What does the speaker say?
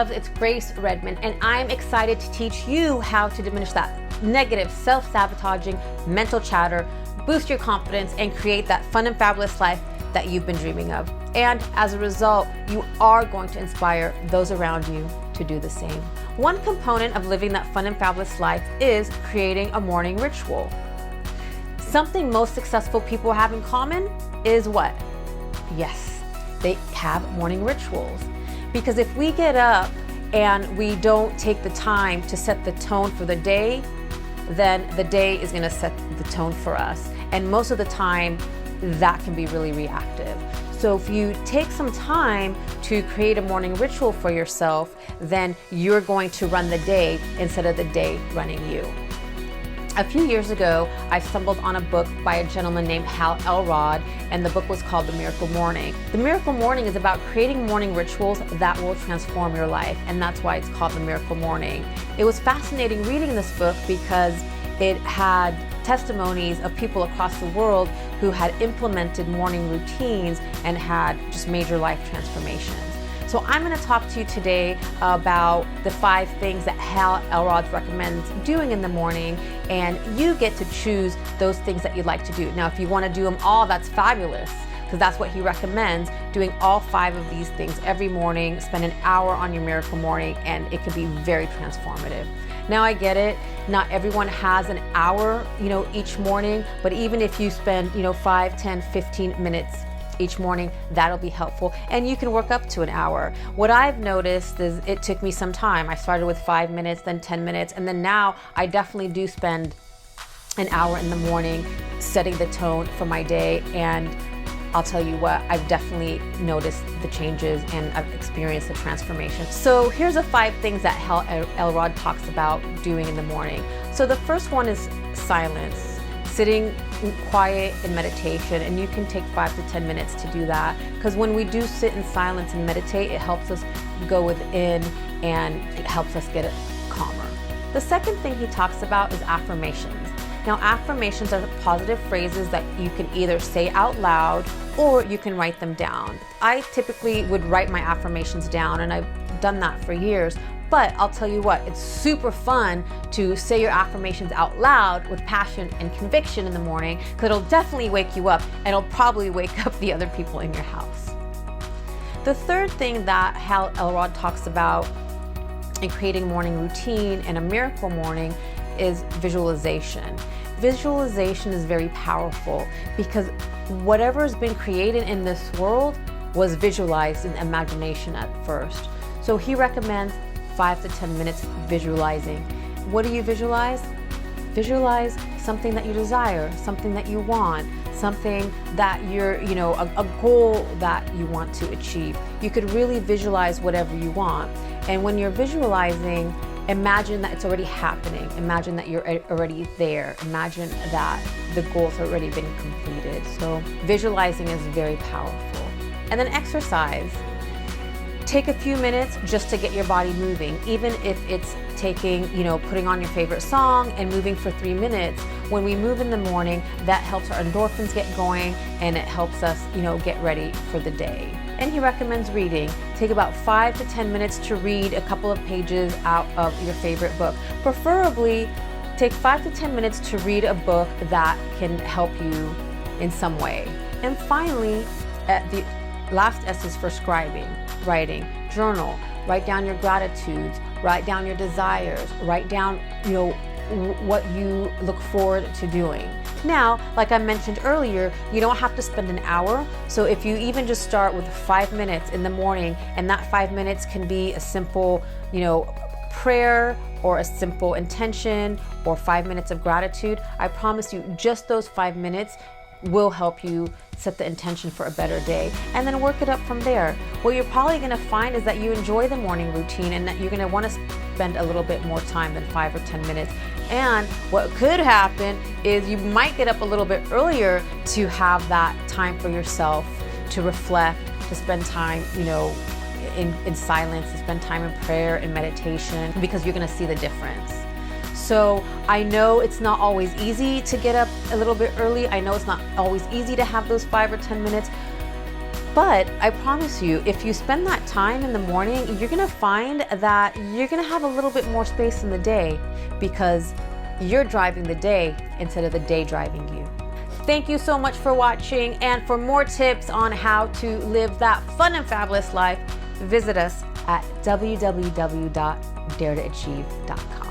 loves, it's Grace Redman, and I'm excited to teach you how to diminish that negative, self-sabotaging mental chatter, boost your confidence, and create that fun and fabulous life that you've been dreaming of. And as a result, you are going to inspire those around you to do the same. One component of living that fun and fabulous life is creating a morning ritual. Something most successful people have in common is what? Yes, they have morning rituals. Because if we get up and we don't take the time to set the tone for the day, then the day is gonna set the tone for us. And most of the time, that can be really reactive. So if you take some time to create a morning ritual for yourself, then you're going to run the day instead of the day running you. A few years ago, I stumbled on a book by a gentleman named Hal Elrod, and the book was called The Miracle Morning. The Miracle Morning is about creating morning rituals that will transform your life, and that's why it's called The Miracle Morning. It was fascinating reading this book because it had testimonies of people across the world who had implemented morning routines and had just major life transformations. So I'm going to talk to you today about the 5 things that Hal Elrod recommends doing in the morning, and you get to choose those things that you'd like to do. Now, if you want to do them all, that's fabulous, because that's what he recommends, doing all 5 of these things every morning. Spend an hour on your miracle morning, and it can be very transformative. Now, I get it, not everyone has an hour, each morning, but even if you spend, 5, 10, 15 minutes each morning, that'll be helpful, and you can work up to an hour. What I've noticed is it took me some time. I started with 5 minutes, then 10 minutes, and then now I definitely do spend an hour in the morning setting the tone for my day, and I'll tell you what, I've definitely noticed the changes and I've experienced the transformation. So here's the 5 things that Hal Elrod talks about doing in the morning. So the first one is silence, sitting quiet in meditation, and you can take 5 to 10 minutes to do that, because when we do sit in silence and meditate, it helps us go within and it helps us get calmer. The second thing he talks about is affirmations. Now, affirmations are positive phrases that you can either say out loud or you can write them down. I typically would write my affirmations down, and I've done that for years. But I'll tell you what, it's super fun to say your affirmations out loud with passion and conviction in the morning, because it'll definitely wake you up, and it'll probably wake up the other people in your house. The third thing that Hal Elrod talks about in creating morning routine and a miracle morning is visualization. Visualization is very powerful because whatever has been created in this world was visualized in imagination at first. So he recommends 5 to 10 minutes visualizing. What do you visualize? Visualize something that you desire, something that you want, something that you're, a goal that you want to achieve. You could really visualize whatever you want. And when you're visualizing, imagine that it's already happening. Imagine that you're already there. Imagine that the goal's already been completed. So visualizing is very powerful. And then exercise. Take a few minutes just to get your body moving, even if it's taking, putting on your favorite song and moving for 3 minutes. When we move in the morning, that helps our endorphins get going, and it helps us, get ready for the day. And he recommends reading. Take about 5 to 10 minutes to read a couple of pages out of your favorite book. Preferably, take 5 to 10 minutes to read a book that can help you in some way. And finally, the last S is for scribing, writing, journal, write down your gratitudes, write down your desires, write down, what you look forward to doing. Now, like I mentioned earlier, you don't have to spend an hour. So if you even just start with 5 minutes in the morning, and that 5 minutes can be a simple, prayer or a simple intention or 5 minutes of gratitude, I promise you just those 5 minutes will help you set the intention for a better day, and then work it up from there. What you're probably going to find is that you enjoy the morning routine, and that you're going to want to spend a little bit more time than 5 or 10 minutes. And what could happen is you might get up a little bit earlier to have that time for yourself, to reflect, to spend time, in silence, to spend time in prayer and meditation, because you're going to see the difference. So I know it's not always easy to get up a little bit early. I know it's not always easy to have those 5 or 10 minutes, But I promise you, if you spend that time in the morning, you're gonna find that you're gonna have a little bit more space in the day because you're driving the day instead of the day driving you. Thank you so much for watching, and for more tips on how to live that fun and fabulous life, visit us at www.daretoachieve.com.